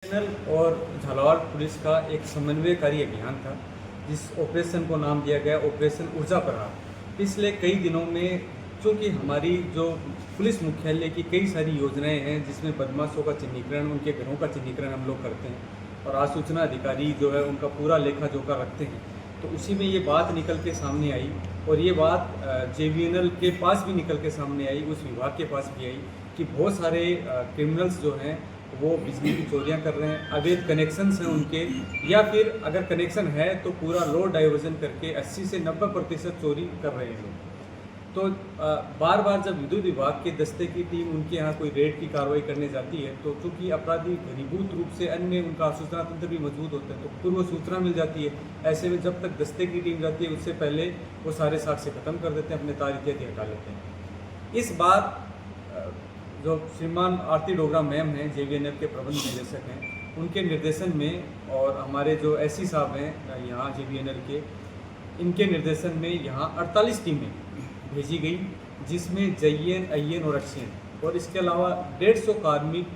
और झालावाड़ पुलिस का एक समन्वयकारी अभियान था, जिस ऑपरेशन को नाम दिया गया ऑपरेशन ऊर्जा प्रहार। पिछले कई दिनों में चूँकि हमारी जो पुलिस मुख्यालय की कई सारी योजनाएं हैं, जिसमें बदमाशों का चिन्हीकरण, उनके घरों का चिन्हीकरण हम लोग करते हैं और आसूचना अधिकारी जो है उनका पूरा लेखा जोखा रखते हैं, तो उसी में ये बात निकल के सामने आई और ये बात JVNL के पास भी निकल के सामने आई, उस विभाग के पास भी आई कि बहुत सारे क्रिमिनल्स जो हैं वो बिजली की चोरियां कर रहे हैं, अवैध कनेक्शंस हैं उनके, या फिर अगर कनेक्शन है तो पूरा लोड डाइवर्जन करके 80 से 90% चोरी कर रहे हैं लोग। तो बार बार जब विद्युत विभाग के दस्ते की टीम उनके यहाँ कोई रेड की कार्रवाई करने जाती है, तो चूँकि अपराधी घनीभूत रूप से अन्य उनका सूचना तंत्र भी मजबूत होता है, तो पूर्व सूचना मिल जाती है। ऐसे में जब तक दस्ते की टीम जाती है उससे पहले वो सारे साक्ष्य खत्म कर देते हैं, अपने तार इत्यादि हटा लेते हैं। इस बार जो श्रीमान आरती डोगरा मैम हैं, JVNL के प्रबंध निदेशक हैं, उनके निर्देशन में और हमारे जो SC साहब हैं यहाँ JVNL के, इनके निर्देशन में यहाँ 48 टीमें भेजी गई, जिसमें JN, IN और XN और इसके अलावा 150 कार्मिक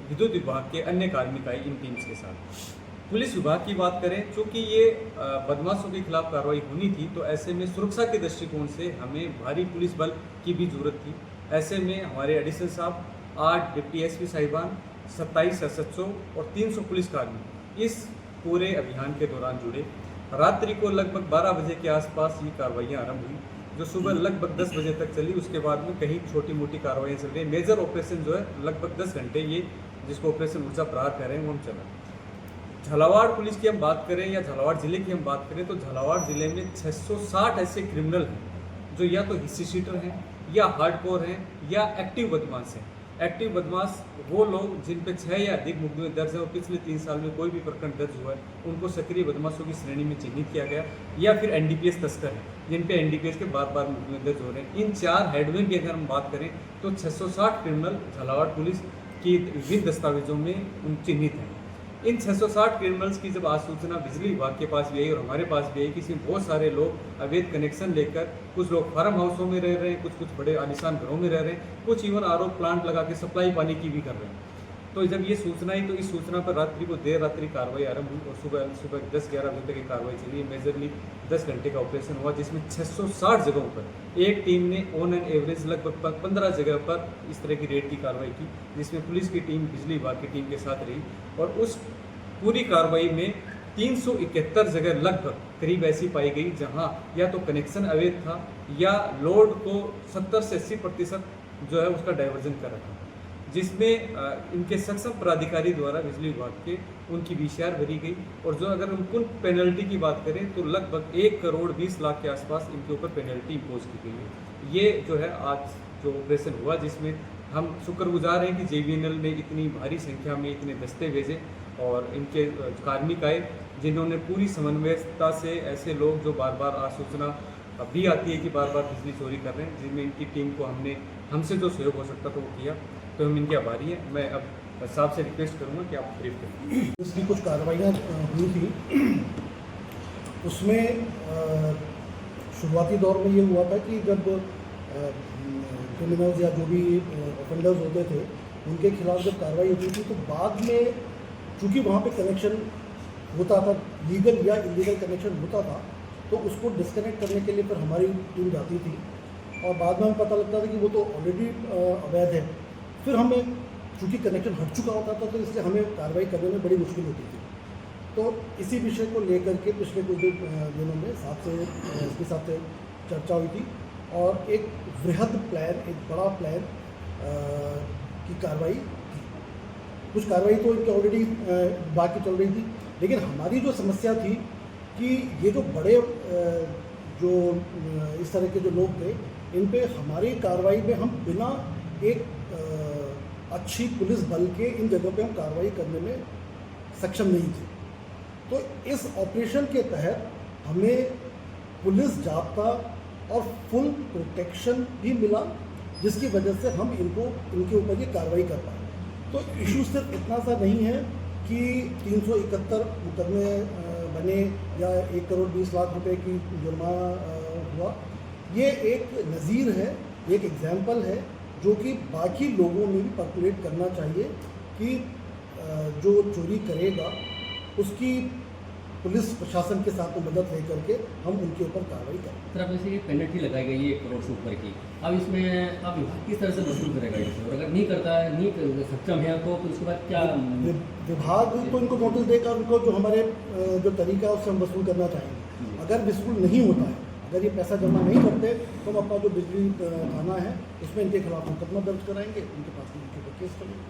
विद्युत विभाग के अन्य कार्मिक आए इन टीम्स के साथ। पुलिस विभाग की बात करें, चूँकि ये बदमाशों के खिलाफ कार्रवाई होनी थी, तो ऐसे में सुरक्षा के दृष्टिकोण से हमें भारी पुलिस बल की भी जरूरत थी। ऐसे में हमारे एडिशनल साहब, 8 डिप्टी SP साहिबान, 27 SHO और 300 पुलिसकर्मी इस पूरे अभियान के दौरान जुड़े। रात्रि को लगभग 12 बजे के आसपास ये कार्रवाइयाँ आरंभ हुई, जो सुबह लगभग 10 बजे तक चली। उसके बाद में कहीं छोटी मोटी कार्रवाइयाँ चल रही। मेजर ऑपरेशन जो है लगभग 10 घंटे, ये जिसको ऑपरेशन ऊर्जा प्रहार कह रहे हैं, वो हम चला। झालावाड़ पुलिस की हम बात करें या झालावाड़ ज़िले की हम बात करें, तो झालावाड़ ज़िले में 660 ऐसे क्रिमिनल हैं जो या तो हिस्ट्री शीटर हैं, या हार्डकोर हैं, या एक्टिव बदमाश हैं। एक्टिव बदमाश वो लोग जिन पे 6 या अधिक मुकदमे दर्ज हैं और पिछले 3 साल में कोई भी प्रकरण दर्ज हुआ है, उनको सक्रिय बदमाशों की श्रेणी में चिन्हित किया गया, या फिर NDPS तस्कर हैं जिन पे NDPS के बार बार मुकदमे दर्ज हो रहे हैं। इन 4 हेड में भी अगर हम बात करें तो 660 क्रिमिनल झालावाड़ पुलिस की विभिन्न दस्तावेजों में उन चिन्हित हैं। इन 660 क्रिमिनल्स की जब आज सूचना बिजली विभाग के पास भी आई और हमारे पास भी आई कि इसमें बहुत सारे लोग अवैध कनेक्शन लेकर, कुछ लोग फार्म हाउसों में रह रहे हैं, कुछ बड़े आलीशान घरों में रह रहे हैं, कुछ इवन RO प्लांट लगा के सप्लाई पानी की भी कर रहे हैं। तो जब ये सूचना आई तो इस सूचना पर रात्रि को देर रात्रि कार्रवाई आरंभ हुई और सुबह 10-11 बजे तक की कार्रवाई चली। मेजरली 10 घंटे का ऑपरेशन हुआ, जिसमें 660 जगहों पर एक टीम ने ऑन एन एवरेज लगभग 15 जगह पर इस तरह की रेड की कार्रवाई की, जिसमें पुलिस की टीम बिजली विभाग की टीम के साथ रही। और उस पूरी कार्रवाई में 371 जगह लगभग करीब ऐसी पाई गई जहां या तो कनेक्शन अवैध था, या लोड को 70 से 80% जो है उसका डाइवर्जन कर रखा, जिसमें इनके सक्षम प्राधिकारी द्वारा बिजली विभाग के उनकी VCR भरी गई। और जो अगर हम कुल पेनल्टी की बात करें तो लगभग 1 करोड़ 20 लाख के आसपास इनके ऊपर पेनल्टी इम्पोज की गई है। ये जो है आज जो ऑपरेशन हुआ, जिसमें हम शुक्रगुजार हैं कि JVNL ने इतनी भारी संख्या में इतने दस्ते भेजे और इनके कार्मिक आए, जिन्होंने पूरी समन्वयता से ऐसे लोग जो बार बार आसूचना भी आती है कि बार बार बिजली चोरी कर रहे हैं, जिनमें इनकी टीम को हमसे जो सहयोग हो सकता था वो किया, तो हम इनके आभारी हैं। मैं अब साहब से रिक्वेस्ट करूँगा कि आप ब्रीफ करें। इसकी कुछ कार्रवाइयाँ हुई थी, उसमें शुरुआती दौर में ये हुआ था कि जब क्रिमिनल्स या जो भी ऑफेंडर्स होते थे उनके खिलाफ जब कार्रवाई होती थी, तो बाद में चूँकि वहाँ पे कनेक्शन होता था, लीगल या इलीगल कनेक्शन होता था, तो उसको डिस्कनेक्ट करने के लिए फिर हमारी टीम जाती थी और बाद में हमें पता लगता था कि वो तो ऑलरेडी अवैध है। फिर हमें चूँकि कनेक्शन हट चुका होता था, तो इसलिए हमें कार्रवाई करने में बड़ी मुश्किल होती थी। तो इसी विषय को लेकर के पिछले कुछ दिनों में इसके साथ चर्चा हुई थी और एक वृहद प्लान, एक बड़ा प्लान की कार्रवाई थी। कुछ कार्रवाई तो इनकी ऑलरेडी बाकी चल रही थी, लेकिन हमारी जो समस्या थी कि ये जो बड़े जो इस तरह के जो लोग थे, इन पे हमारी कार्रवाई में हम बिना एक अच्छी पुलिस बल के इन जगहों पे हम कार्रवाई करने में सक्षम नहीं थे। तो इस ऑपरेशन के तहत हमें पुलिस जाब्ता और फुल प्रोटेक्शन भी मिला, जिसकी वजह से हम इनके ऊपर ये कार्रवाई कर पाए। तो इशू सिर्फ इतना सा नहीं है कि 371 मुकदमे बने या 1 करोड़ 20 लाख रुपए की जुर्माना हुआ। ये एक नज़ीर है, एक एग्जाम्पल है जो कि बाकी लोगों में भी पर्कुलेट करना चाहिए कि जो चोरी करेगा उसकी पुलिस प्रशासन के साथ में मदद ले करके हम उनके ऊपर कार्रवाई करें। सर अब जैसे ये पेनल्टी लगाई गई है 1 करोड़ से ऊपर की, अब इसमें अब विभाग किस तरह से वसूल करेगा इसे, और अगर नहीं करता है, नहीं सक्षम है तो फिर उसके बाद क्या? विभाग तो इनको नोटिस देकर उनको जो हमारे जो तरीका है उससे हम वसूल करना चाहेंगे। अगर वसूल नहीं होता है, अगर ये पैसा जमा नहीं करते तो हम अपना जो बिजली थाना है उसमें इनके खिलाफ मुकदमा दर्ज कराएंगे, उनके पास में इनके ऊपर केस करेंगे।